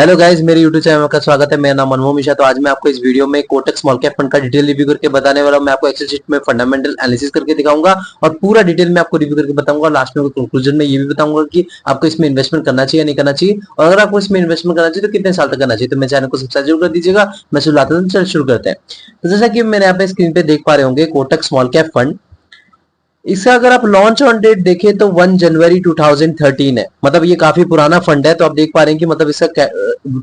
Hello guys, मेरे YouTube channel में आपका स्वागत है। मेरा नाम अनुभव मिश्रा। तो आज मैं आपको इस वीडियो में कोटक स्मॉल कैप फंड का डिटेल रिव्यू करके बताने वाला हूं। मैं आपको एक्सेल शीट में फंडामेंटल एनालिसिस करके दिखाऊंगा और पूरा डिटेल में आपको रिव्यू करके बताऊंगा। लास्ट में कंक्लूजन में ये भी बताऊंगा कि आपको इसमें इन्वेस्टमेंट करना चाहिए या नहीं करना चाहिए, और अगर आपको इसमें इन्वेस्टमेंट करना चाहिए तो कितने साल तक करना चाहिए। तो मेरे चैनल को सब्सक्राइब जरूर कर दीजिएगा। मैं शुरू करते हैं। तो जैसा कि मेरे यहाँ पे स्क्रीन पे देख पा रहे होंगे, कोटक स्मॉल कैप फंड, इसका अगर आप लॉन्च ऑन डेट देखें तो 1 जनवरी 2013 है। मतलब ये काफी पुराना फंड है। तो आप देख पा रहे हैं कि मतलब इसका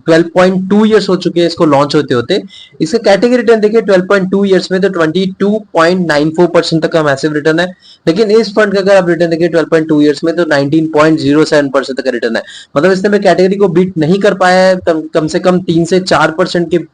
12.2 इयर्स हो चुके हैं इसको लॉन्च होते होते। इसका कैटेगरी रिटर्न देखिए 12.2 इयर्स में तो 22.94% तक का मैसिव रिटर्न है। लेकिन इस फंड का अगर आप रिटर्न देखिए 12.2 इयर्स में तो 19.07% तक का रिटर्न है। मतलब इसने कैटेगरी को बीट नहीं कर पाया है, कम से कम 3 से 4% के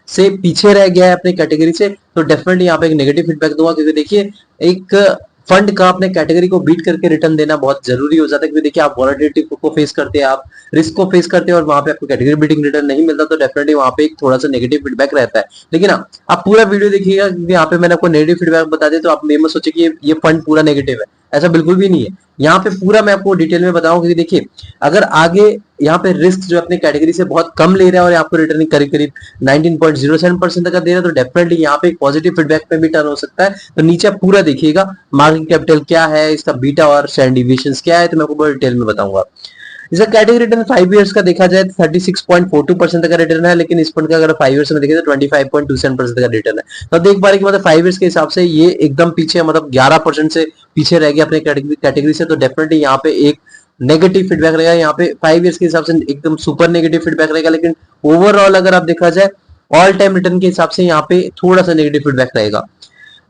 से पीछे रह गया है अपनी कैटेगरी से। तो डेफिनेटली यहाँ पे एक नेगेटिव फीडबैक दूंगा, क्योंकि देखिए एक फंड का अपने कैटेगरी को बीट करके रिटर्न देना बहुत जरूरी हो जाता है। क्योंकि देखिए आप वॉलेटिलिटी को फेस करते हैं, आप रिस्क को फेस करते हैं, और वहां पे आपको कैटेगरी बीटिंग रिटर्न नहीं मिलता, तो डेफिनेटली वहां पे एक थोड़ा सा नेगेटिव फीडबैक रहता है। लेकिन हाँ, आप पूरा वीडियो देखिएगा, क्योंकि यहाँ पे मैंने आपको नेगेटिव फीडबैक बता दिया तो आप ये मत सोचिए कि ये फंड पूरा नेगेटिव है। ऐसा बिल्कुल भी नहीं है। यहाँ पे पूरा मैं आपको डिटेल में बताऊं, क्योंकि देखिए अगर आगे यहाँ पे रिस्क जो अपने कैटेगरी से बहुत कम ले रहा है और आपको रिटर्न करीब करीब 19.07% तक का दे रहा है, तो डेफिनेटली यहाँ पे एक पॉजिटिव फीडबैक पे भी टर्न हो सकता है। तो नीचे पूरा देखिएगा, मार्केट कैपिटल क्या है, इसका बीटा और स्टैंडर्ड डिविएशन क्या है, तो मैं आपको बहुत डिटेल में बताऊंगा। इसका कैटेगरी रिटर्न 5 इयर्स का देखा जाए तो 36.42% का रिटर्न है। लेकिन इस फंड का अगर 5 इयर्स में देखें तो 25.27% का रिटर्न है। तो आप देख पा रहे हैं कि मतलब 5 इयर्स के हिसाब से ये एकदम पीछे, मतलब 11% से पीछे रह गया अपने कैटेगरी से। तो डेफिनेटली यहाँ पे एक नेगेटिव फीडबैक रहेगा। यहाँ पे 5 इयर्स के हिसाब से एकदम सुपर नेगेटिव फीडबैक रहेगा। लेकिन ओवरऑल अगर आप देखा जाए ऑल टाइम रिटर्न के हिसाब से यहाँ पे थोड़ा सा नेगेटिव फीडबैक रहेगा।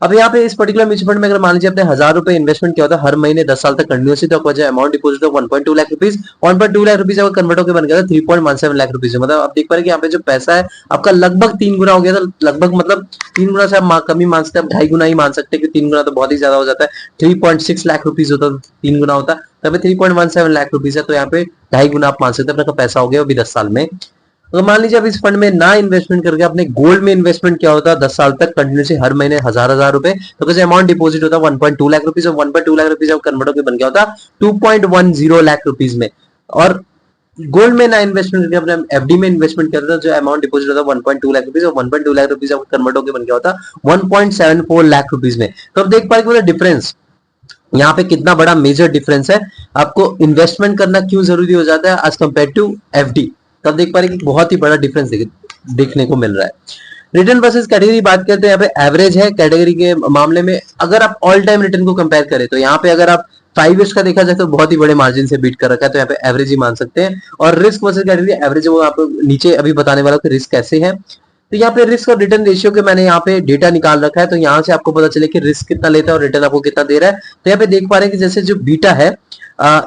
अब यहाँ पे इस पर्टिकुलर म्यूचुअल फंड में अगर मान लीजिए आपने 1000 रुपए इन्वेस्टमेंट किया होता है हर महीने 10 साल तक कंटिन्यूसली, तो आपको अमाउंट डिपोजिट हो 1.2 लाख रुपीज। 1.2 लाख रुपीज अगर कन्वर्ट होकर बन गया था 3.17 लाख रुपीज। मतलब आप देख पा रहे कि यहाँ पे जो पैसा है आपका लगभग 3 गुना हो गया था। लगभग मतलब 3 गुना से आप कम ही मान सकते हैं, आप 2.5 गुना ही मान सकते हैं, कि 3 गुना तो बहुत ही ज्यादा हो जाता है। 3.6 लाख रुपीज होता, 3 गुना होता, तो 3.17 लाख रुपीज है। तो यहाँ पे 2.5 गुना आप मान सकते हैं अपना पैसा हो गया, वो भी 10 साल में। तो मान लीजिए अब इस फंड में ना इन्वेस्टमेंट करके आपने गोल्ड में इन्वेस्टमेंट किया होता 10 साल तक कंटिन्यूसली हर महीने हजार रुपए, तो कैसे अमाउंट डिपॉजिट होता 1.2 लाख रुपीज, और 1.2 लाख रुपीज अब कन्वर्ट होकर बन गया होता 2.10 लाख रुपीज में। और गोल्ड में ना इन्वेस्टमेंट करके अपने एफडी में इन्वेस्टमेंट करता जो अमाउंट डिपॉजिट होता 1.2 लाख रुपीज, और 1.2 लाख रुपीज अब कन्वर्ट होकर बन गया होता 1.74 लाख रुपीज में। तो अब देख पाए डिफरेंस यहाँ पे कितना बड़ा मेजर डिफरेंस है। आपको इन्वेस्टमेंट करना क्यों जरूरी हो जाता है एज कंपेयर टू एफडी। तब देख पा रहे कि बहुत ही बड़ा डिफरेंस देखने को मिल रहा है। रिटर्न वर्सेस कैटेगरी बात करते हैं, यहाँ पे एवरेज है कैटेगरी के मामले में। अगर आप ऑल टाइम रिटर्न को कंपेयर करें तो यहाँ पे अगर आप 5 इयर्स का देखा जाए तो बहुत ही बड़े मार्जिन से बीट कर रखा है, तो यहाँ पे एवरेज ही मान सकते हैं। और रिस्क वर्सेस कैटेगरी एवरेज वो आप नीचे अभी बताने वाला कि रिस्क कैसे है। तो यहाँ पे रिस्क और रिटर्न रेशियो के मैंने यहाँ पे डेटा निकाल रखा है, तो यहाँ से आपको पता चले कि रिस्क कितना लेता है और रिटर्न आपको कितना दे रहा है। तो यहाँ पे देख पा रहे हैं कि जैसे जो बीटा है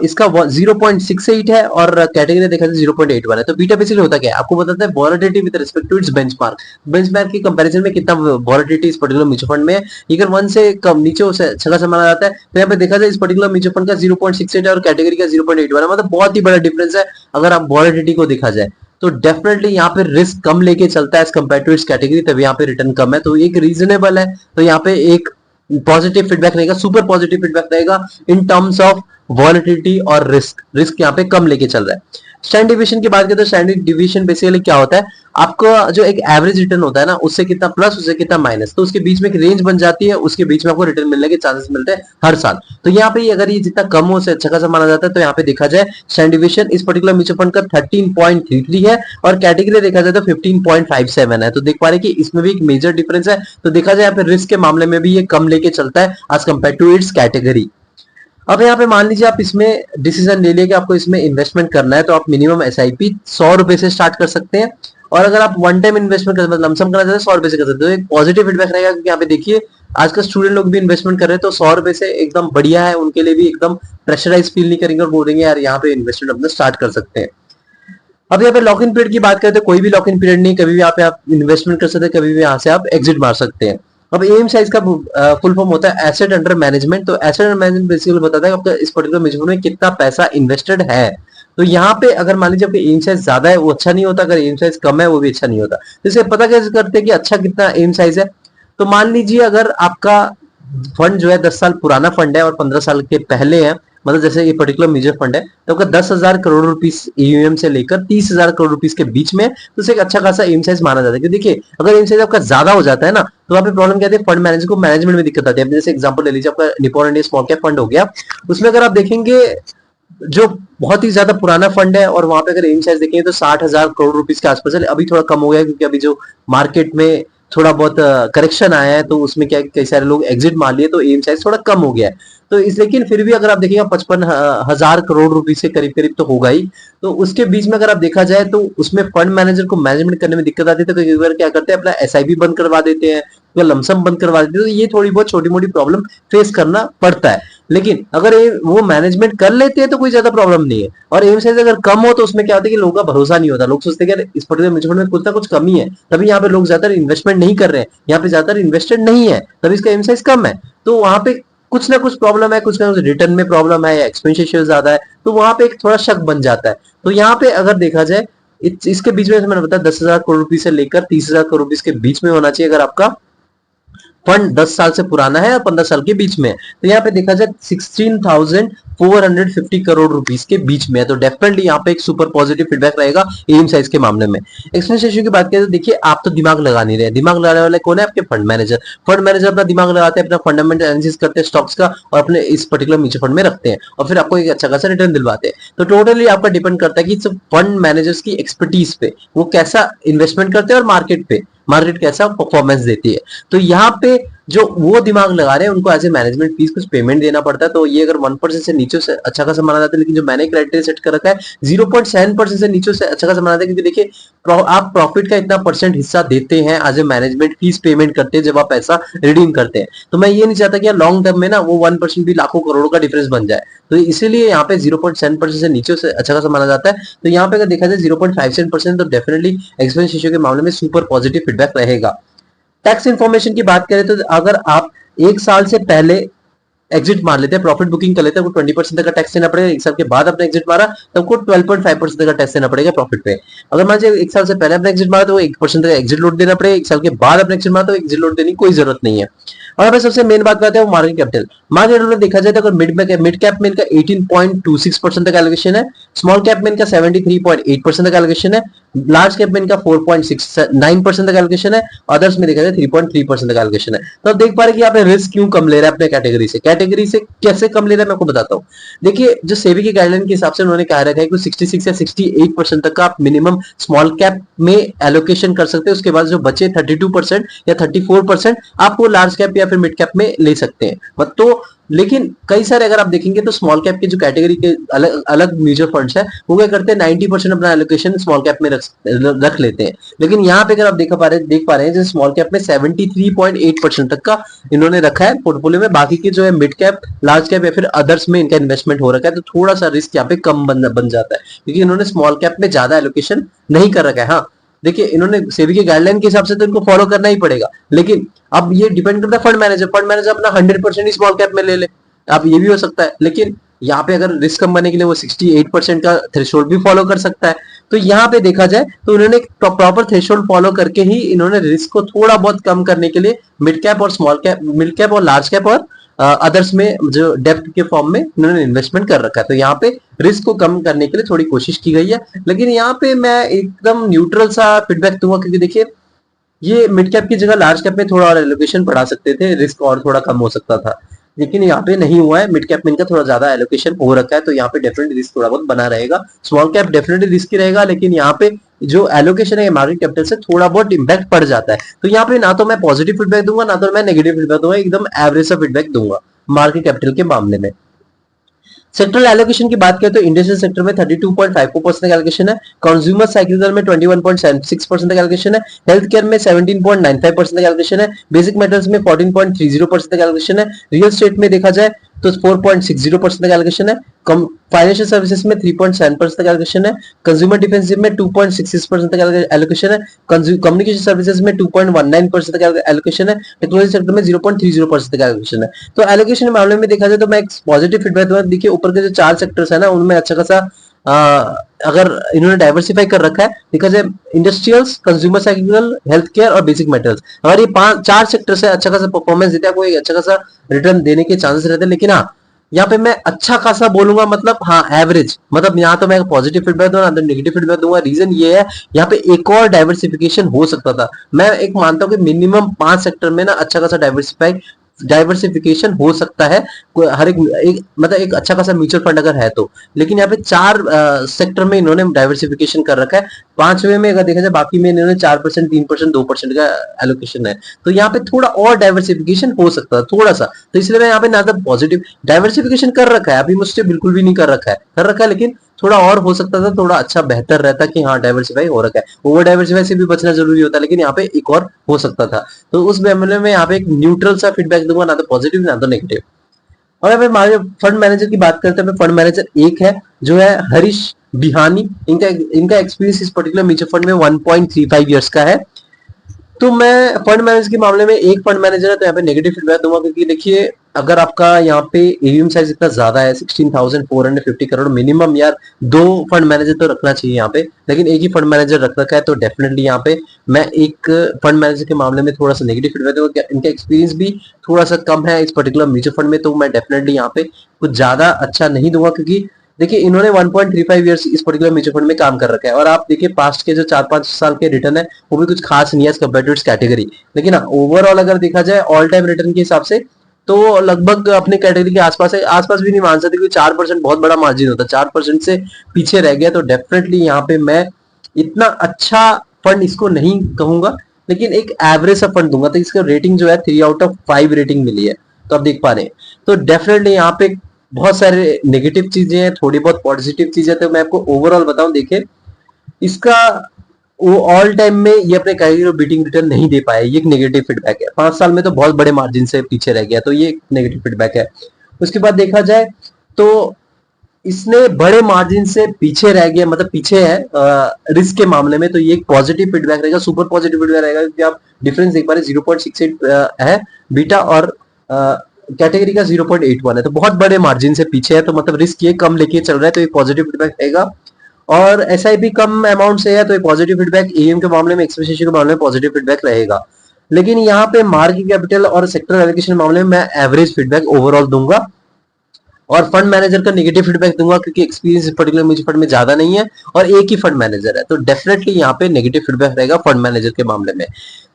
इसका 0.68 है और कैटेगरी देखा जाए 0.81 है। तो बीटा बेसिकली होता क्या है, आपको बताता है volatility with respect to its benchmark. Benchmark की कंपैरिजन में कितना वॉलेटिलिटी इस पर्टिकुलर म्यूचुअल फंड में है। अगर 1 से कम नीचे अच्छा सा माना जाता है, तो यहाँ पे देखा जाए इस पर्टिकुलर म्यूचुअल फंड का 0.68 है और कैटेगरी का 0.81 है। मतलब बहुत ही बड़ा डिफरेंस है अगर आप वॉलेटिलिटी को देखा जाए। तो डेफिनेटली यहाँ पे रिस्क कम लेके चलता है as compare to its category, तभी यहाँ पे रिटर्न कम है। तो एक रीजनेबल है। तो यहाँ पे एक पॉजिटिव फीडबैक रहेगा, सुपर पॉजिटिव फीडबैक रहेगा इन टर्म्स ऑफ वॉलेटिलिटी और रिस्क यहाँ पे कम लेके चल रहा है। स्टैंडर्ड डिविएशन की बात करें तो स्टैंडर्ड डिविएशन बेसिकली क्या होता है, आपका जो एक एवरेज रिटर्न होता है ना, उससे कितना प्लस उससे कितना माइनस, तो उसके बीच में एक रेंज बन जाती है, उसके बीच में आपको रिटर्न मिलने के चांसेस मिलते हैं हर साल। तो यहाँ पे अगर ये जितना कम हो उससे अच्छा खासा माना जाता है। तो यहाँ पे देखा जाए स्टैंडर्ड डिविएशन इस पर्टिकुलर म्यूचुअल फंड का 13.33 है और कैटेगरी देखा जाए तो 15.57 है। तो देख पा रहे कि इसमें भी एक मेजर डिफरेंस है। तो देखा जाए यहाँ पे रिस्क के मामले में भी ये कम लेके चलता है as compare to its category. अब यहाँ पे मान लीजिए आप इसमें डिसीजन ले लिया कि आपको इसमें इन्वेस्टमेंट करना है, तो आप मिनिमम एसआईपी 100 रुपए से स्टार्ट कर सकते हैं। और अगर आप वन टाइम इन्वेस्टमेंट कर लमसम करना चाहते हैं 100 रुपए से कर सकते हो। एक पॉजिटिव फीडबैक रहेगा, क्योंकि यहाँ पे देखिए आजकल स्टूडेंट लोग भी इन्वेस्टमेंट कर रहे हैं, तो 100 रुपए से एकदम बढ़िया है उनके लिए भी, एकदम प्रेशराइज फील नहीं करेंगे और बोलेंगे यार यहाँ पे इन्वेस्टमेंट अपना स्टार्ट कर सकते हैं। अब यहाँ पे लॉक इन पीरियड की बात करें तो कोई भी लॉक इन पीरियड नहीं, कभी भी यहाँ पे आप इन्वेस्टमेंट कर सकते हैं, कभी भी यहाँ से आप एग्जिट मार सकते हैं। अब एम साइज का फुल फॉर्म होता है एसेट अंडर मैनेजमेंट। तो एसेट अंडर मैनेजमेंट बेसिकली बताता है आपका इस पर्टिकुलर म्यूचुअल में कितना पैसा इन्वेस्टेड है। तो यहाँ पे अगर मान लीजिए आपका एम साइज ज्यादा है वो अच्छा नहीं होता, अगर एम साइज कम है वो भी अच्छा नहीं होता। तो इसे पता कैसे करते हैं कि अच्छा कितना एम साइज है। तो मान लीजिए अगर आपका फंड जो है 10 साल पुराना फंड है और 15 साल के पहले है, मतलब जैसे ये पर्टिकुलर म्यूचुअल फंड है तो आपका 10,000 करोड़ रुपीस ईयूएम से लेकर 30,000 करोड़ रुपीस के बीच में, तो उसे एक अच्छा खासा एम साइज माना जाता है। क्योंकि देखिए अगर एम साइज आपका ज्यादा हो जाता है ना तो वहाँ पे प्रॉब्लम क्या आती है, फंड मैनेजर को मैनेजमेंट में दिक्कत आती है। जैसे एग्जांपल ले लीजिए आपका Nippon India small cap fund हो गया, उसमें अगर आप देखेंगे जो बहुत ही ज्यादा पुराना फंड है और वहां पे अगर एम साइज देखेंगे तो 60,000 करोड़ रुपीस के आसपास है। अभी थोड़ा कम हो गया क्योंकि अभी जो मार्केट में थोड़ा बहुत करेक्शन आया है तो उसमें क्या कई सारे लोग एग्जिट मार लिए तो एम साइज थोड़ा कम हो गया है। तो इस लेकिन फिर भी अगर आप देखेंगे 55,000 करोड़ रुपीस के करीब करीब तो होगा ही। तो उसके बीच में अगर आप देखा जाए तो उसमें फंड मैनेजर को मैनेजमेंट करने में दिक्कत आती है, तो कई बार क्या करते हैं अपना एसआईपी बंद करवा देते हैं या लमसम बंद करवा देते हैं। तो ये थोड़ी बहुत छोटी मोटी प्रॉब्लम फेस करना पड़ता है। लेकिन अगर वो मैनेजमेंट कर लेते हैं तो कोई ज्यादा प्रॉब्लम नहीं है। और एम साइज अगर कम हो तो उसमें क्या होता है कि लोगों का भरोसा नहीं होता, लोग सोचते हैं कि इस पर्टिकुलर म्यूचुअल फंड में कुछ ना कुछ कमी है, तभी यहाँ पे लोग ज्यादातर इन्वेस्टमेंट नहीं कर रहे हैं, यहाँ पे ज्यादातर इन्वेस्टेड नहीं है, तभी इसका एम साइज कम है। तो वहां पे कुछ ना कुछ प्रॉब्लम है, कुछ ना कुछ रिटर्न में प्रॉब्लम है या एक्सपेंस रेशियो ज्यादा है, तो वहां पे एक थोड़ा शक बन जाता है। तो यहाँ पे अगर देखा जाए इसके बीच में मैंने बताया 10,000 करोड़ रुपीज से लेकर 30,000 करोड़ रुपीज के बीच में होना चाहिए अगर आपका फंड 10 साल से पुराना है और 15 साल के बीच में है। तो यहाँ पे देखा जाए 16,450 करोड़ रुपीस के बीच में है, तो डेफिनेटली यहाँ पे एक सुपर पॉजिटिव फीडबैक रहेगा एम साइज के मामले में। एक्सपेंस रेशियो की बात करें तो देखिए आप तो दिमाग लगा नहीं रहे, दिमाग लगाने वाले कौन है, आपके फंड मैनेजर। फंड मैनेजर अपना दिमाग लगाते हैं, अपना फंडामेंटल एनालिसिस करते हैं स्टॉक्स का और अपने इस पर्टिकुलर म्यूचुअल फंड में रखते हैं और फिर आपको एक अच्छा खासा रिटर्न दिलवाते हैं। तो टोटली आपका डिपेंड करता है कि फंड मैनेजर्स की एक्सपर्टीज पे वो कैसा इन्वेस्टमेंट करते हैं और मार्केट पे मार्केट कैसा परफॉर्मेंस देती है। तो यहाँ पे जो वो दिमाग लगा रहे हैं उनको एज ए मैनेजमेंट फीस कुछ पेमेंट देना पड़ता है। तो ये अगर 1% से नीचे से अच्छा खासा माना जाता है, लेकिन जो मैंने क्राइटेरिया सेट कर रखा है 0.7% से नीचे से अच्छा खासा माना जाता है। क्योंकि देखिए आप प्रॉफिट का इतना परसेंट हिस्सा देते हैं as a management fees payment करते हैं जब आप पैसा रिडीम करते हैं। तो मैं ये नहीं चाहता कि लॉन्ग टर्म में ना वो 1% भी लाखों करोड़ों का डिफरेंस बन जाए, तो इसीलिए यहाँ पे 0.7% से नीचे से अच्छा खासा माना जाता है। तो यहाँ पे अगर देखा जाए 0.57% तो डेफिनेटली एक्सपेंस रेशियो के मामले में सुपर पॉजिटिव फीडबैक रहेगा। टैक्स इन्फॉर्मेशन की बात करें तो अगर आप एक साल से पहले एग्जिट मार लेते हैं, प्रॉफिट बुकिंग कर लेते हैं, 20% तक का टैक्स देना पड़ेगा। एक साल के बाद आपने एग्जिट मारा तो आपको 12.5% तक का टैक्स देना पड़ेगा प्रॉफिट पे। अगर मान लीजिए एक साल से पहले आपने एग्जिट मारा तो 1% तक एग्जिट लोड देना पड़ेगा। एक साल के बाद आपने एग्जिट मारा तो एग्जिट लोड देने की कोई जरूरत नहीं है। और अब सबसे मेन बात करते हैं वो मार्केट कैपिटल। मार्केट कैपिटल देखा जाए तो अगर मिड कैप में इनका 18.26% तक एलोकेशन है, स्मॉल कैप में इनका 73.8% तक एलोकेशन है, लार्ज कैप में इनका 4.69% तक एलोकेशन है, अदर्स में देखा जाए 3.3% तक एलोकेशन है। तो आप देख पा रहे कि यहाँ पे रिस्क क्यों कम ले रहा है अपने कैटेगरी से कैसे कम ले रहा है मैं आपको बताता हूँ। देखिए जो सेबी की गाइडलाइन के हिसाब से उन्होंने कहा रखा है कि 66 या 68% तक का आप मिनिमम स्मॉल कैप में एलोकेशन कर सकते हैं। उसके बाद जो बचे 32% या 34% आपको लार्ज कैप या फिर मिड कैप में ले सकते हैं। तो लेकिन कई सारे अगर आप देखेंगे तो स्मॉल कैप के जो कैटेगरी के अलग अलग म्यूचुअल फंड्स है वो क्या करते हैं 90% अपना एलोकेशन स्मॉल कैप में रख लेते हैं। लेकिन यहाँ पे अगर आप देख पा रहे हैं जैसे स्मॉल कैप में 73.8% तक का इन्होंने रखा है पोर्टफोलियो में, बाकी के जो है मिड कैप लार्ज कैप या फिर अदर्स में इनका इन्वेस्टमेंट हो रखा है। तो थोड़ा सा रिस्क यहाँ पे कम बन जाता है क्योंकि इन्होंने स्मॉल कैप में ज्यादा एलोकेशन नहीं कर रखा है। हाँ देखिए इन्होंने सेबी के गाइडलाइन के हिसाब से तो इनको फॉलो करना ही पड़ेगा, लेकिन अब ये डिपेंड करता है फंड मैनेजर अपना 100% ही स्मॉल कैप में ले ले, अब ये भी हो सकता है। लेकिन यहाँ पे अगर रिस्क कम बनने के लिए वो 68% का थ्रेशोल्ड भी फॉलो कर सकता है। तो यहाँ पे देखा जाए तो उन्होंने प्रॉपर थ्रेशोल्ड फॉलो करके ही इन्होंने रिस्क को थोड़ा बहुत कम करने के लिए मिड कैप और स्मॉल कैप, मिड कैप और लार्ज कैप और अदर्स में जो डेप्थ के फॉर्म में इन्होंने इन्वेस्टमेंट कर रखा है। तो यहाँ पे रिस्क को कम करने के लिए थोड़ी कोशिश की गई है, लेकिन यहाँ पे मैं एकदम न्यूट्रल सा फीडबैक दूंगा क्योंकि देखिए ये मिड कैप की जगह लार्ज कैप में थोड़ा और एलोकेशन बढ़ा सकते थे, रिस्क और थोड़ा कम हो सकता था, लेकिन यहाँ पे नहीं हुआ है। मिड कैप में इनका थोड़ा ज्यादा एलोकेशन हो रखा है तो यहाँ पे डेफिनेटली रिस्क थोड़ा बहुत बना रहेगा। स्मॉल कैप डेफिनेटली रिस्की रहेगा, लेकिन यहाँ पे जो एलोकेशन है मार्केट कैपिटल से थोड़ा बहुत इंपैक्ट पड़ जाता है। तो यहाँ पे ना तो मैं पॉजिटिव फीडबैक दूंगा ना तो मैं नेगेटिव फीडबैक दूंगा, एकदम एवरेज सा फीडबैक दूंगा मार्केट कैपिटल के मामले में। सेक्टरल एलोकेशन की बात करें तो इंडस्ट्रियल सेक्टर में 32.54% का एलोकेशन है, कंज्यूमर साइकिल में 21.76% का एलोकेशन है, हेल्थ केयर में 17.95% का एलोकेशन है, बेसिक मेटल्स में 14.30% का एलोकेशन है, रियल एस्टेट में देखा जाए तो 4.60% का एलोकेशन है, फाइनेंशियल सर्विसेज में 3.7% का एलोकेशन है, कंज्यूमर डिफेंसिव में 2.66% का एलोकेशन है, कम्युनिकेशन सर्विसेज में 2.19% का एलोकेशन है, टेक्नोलॉजी सेक्टर में 0.30% का एलोकेशन है। तो एलोकेशन के मामले में देखा जाए तो मैं एक पॉजिटिव फीडबैक दूंगा। देखिए ऊपर के जो 4 सेक्टर्स है ना उनमें अच्छा खासा अगर इन्होंने डाइवर्सिफाई कर रखा है, देखा जाए industrials, consumer cycle, health care और बेसिक मेटल्स, अगर ये 4 सेक्टर से अच्छा खासा परफॉर्मेंस देते हैं कोई अच्छा खासा रिटर्न देने के चांसेस रहते हैं। लेकिन हाँ यहाँ पे मैं अच्छा खासा बोलूंगा, मतलब हाँ एवरेज, मतलब यहाँ तो मैं पॉजिटिव फीडबैक दूंगा, ना तो नेगेटिव फीडबैक दूंगा। रीजन ये है, यहाँ पे एक और डाइवर्सिफिकेशन हो सकता था। मैं एक मानता हूँ कि मिनिमम 5 सेक्टर में ना अच्छा खासा डाइवर्सिफिकेशन हो सकता है। हर मतलब एक अच्छा खासा म्यूचुअल फंड अगर है तो। लेकिन यहाँ पे 4 सेक्टर में इन्होंने डाइवर्सिफिकेशन कर रखा है। 5वें में अगर देखा जाए, बाकी में इन्होंने 4%, 3%, 2% का एलोकेशन है। तो यहाँ पे थोड़ा और डाइवर्सिफिकेशन हो सकता है, थोड़ा सा। तो इसलिए मैं यहाँ पे ना तो पॉजिटिव डाइवर्सिफिकेशन कर रखा है, अभी मुझसे बिल्कुल भी नहीं कर रखा है, कर रखा है, लेकिन थोड़ा और हो सकता था, थोड़ा अच्छा बेहतर रहता कि हाँ डाइवर्सिफाई हो रखा है। ओवर डाइवर्सिफाई से भी बचना जरूरी होता है, लेकिन यहाँ पे एक और हो सकता था। तो उस मामले में यहाँ पे एक न्यूट्रल सा फीडबैक दूंगा, ना तो पॉजिटिव ना तो नेगेटिव। और अगर हमारे फंड मैनेजर की बात करते हैं, फंड मैनेजर एक है जो है हरीश बिहानी। इनका इनका एक्सपीरियंस इस पर्टिकुलर म्यूचुअल फंड में 1.35 ईयर्स का है। तो मैं फंड मैनेजर के मामले में, एक फंड मैनेजर है तो यहाँ पे नेगेटिव फीडबैक दूंगा, क्योंकि देखिए अगर आपका यहाँ पे एवीएम साइज इतना ज्यादा है 16,450 करोड़, मिनिमम यार 2 फंड मैनेजर तो रखना चाहिए यहाँ पे, लेकिन एक ही फंड मैनेजर रख रखा है। तो डेफिनेटली यहाँ पे मैं एक फंड मैनेजर के मामले में थोड़ा सा नेगेटिव फीडबैक दूंगा। इनका एक्सपीरियंस भी थोड़ा सा कम है इस पर्टिकुलर म्यूचुअल फंड में, तो मैं डेफिनेटली यहाँ पे कुछ ज्यादा अच्छा नहीं दूंगा, क्योंकि देखिए इन्होंने 1.35 ईयर्स इस पर्टिकुलर म्यूचुअल फंड में काम कर रखा है। और आप देखिए पास्ट के जो 4-5 साल के रिटर्न है वो भी कुछ खास नहीं है कंपेयर टू इट्स कैटेगरी। लेकिन हाँ ओवरऑल अगर देखा जाए ऑल टाइम रिटर्न के हिसाब से, तो लगभग अपने कैटेगरी के आसपास है। आसपास भी नहीं मान सकते, क्योंकि 4% बहुत बड़ा मार्जिन होता है, 4% से पीछे रह गया। तो डेफिनेटली यहाँ पे मैं इतना अच्छा फंड इसको नहीं कहूंगा, लेकिन एक एवरेज सा फंड दूंगा। तो इसका रेटिंग जो है 3/5 रेटिंग मिली है, तो आप देख पा रहे हैं। तो डेफिनेटली यहाँ पे बहुत सारे नेगेटिव चीजें हैं, थोड़ी बहुत पॉजिटिव चीजें। तो मैं आपको ओवरऑल बताऊं, देखिए इसका वो ऑल टाइम में ये अपने कैरियर बीटिंग रिटर्न नहीं दे पाया, ये एक नेगेटिव फीडबैक है। 5 साल में तो बहुत बड़े मार्जिन से पीछे रह गया, तो ये एक नेगेटिव फीडबैक है। उसके बाद देखा जाए तो इसने बड़े मार्जिन से पीछे रह गया, मतलब पीछे है रिस्क के मामले में, तो ये एक पॉजिटिव फीडबैक रहेगा, सुपर पॉजिटिव फीडबैक रहेगा, क्योंकि आप डिफरेंस देख पा रहे 0.68 है बीटा, और कैटेगरी का 0.81 है, तो बहुत बड़े मार्जिन से पीछे है। तो मतलब रिस्क ये कम लेके चल रहा है, तो ये पॉजिटिव फीडबैक रहेगा। और एसआईपी कम अमाउंट से है, तो ये पॉजिटिव फीडबैक एएम के मामले में, एक्सपेक्टेशन के मामले में पॉजिटिव फीडबैक रहेगा। लेकिन यहाँ पे मार्केट कैपिटल और सेक्टर एलोकेशन मामले में मैं एवरेज फीडबैक ओवरऑल दूंगा। और फंड मैनेजर का नेगेटिव फीडबैक दूंगा, क्योंकि एक्सपीरियंस पर्टिकुलर म्यूचुअल फंड में ज्यादा नहीं है और एक ही फंड मैनेजर है। तो डेफिनेटली यहाँ पे नेगेटिव फीडबैक रहेगा फंड मैनेजर के मामले में।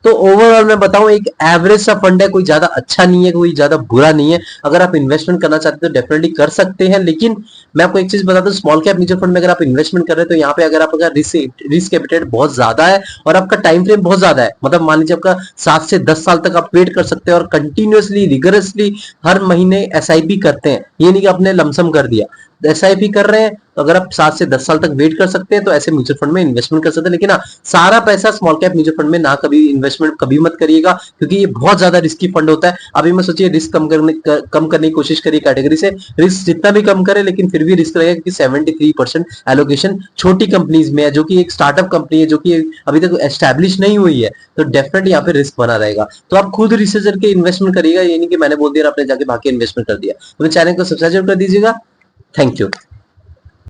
तो ओवरऑल मैं बताऊं एक एवरेज सा फंड है, कोई ज्यादा अच्छा नहीं है, कोई ज्यादा बुरा नहीं है। अगर आप इन्वेस्टमेंट करना चाहते हैं तो डेफिनेटली कर सकते हैं। लेकिन मैं आपको एक चीज बता दूं, स्मॉल कैप म्यूचुअल फंड में अगर आप इन्वेस्टमेंट कर रहे हैं, तो यहाँ पे अगर आपका रिस्क एपिटाइट बहुत ज्यादा है और आपका टाइम फ्रेम बहुत ज्यादा है, मतलब मान लीजिए आपका 7 से 10 साल तक आप वेट कर सकते हैं और कंटिन्यूअसली रिगरसली हर महीने एसआईपी करते हैं, ये नहीं कि आपने लमसम कर दिया, एसआईपी कर रहे हैं, तो अगर आप 7 से 10 साल तक वेट कर सकते हैं तो ऐसे म्यूचुअल फंड में इन्वेस्टमेंट कर सकते हैं। लेकिन हाँ, सारा पैसा स्मॉल कैप म्यूचुअल फंड में ना कभी इन्वेस्टमेंट कभी मत करिएगा, क्योंकि ये बहुत ज्यादा रिस्की फंड होता है। अभी मैं सोचिए रिस्क कम करने की कोशिश करिए कैटेगरी से, रिस्क जितना भी कम करे लेकिन फिर भी रिस्क रहेगा, क्योंकि 73% एलोकेशन छोटी कंपनीज में है, जो कि एक स्टार्टअप कंपनी है, जो कि अभी तक एस्टैब्लिश नहीं हुई है। तो डेफिनेटली यहाँ पे रिस्क बना रहेगा। तो आप खुद रिसर्च करके इन्वेस्टमेंट करिएगा, ये नहीं कि मैंने बोल दिया आपने जाके बाकी इन्वेस्टमेंट कर दिया। तो चैनल को सब्सक्राइब कर दीजिएगा। Thank you.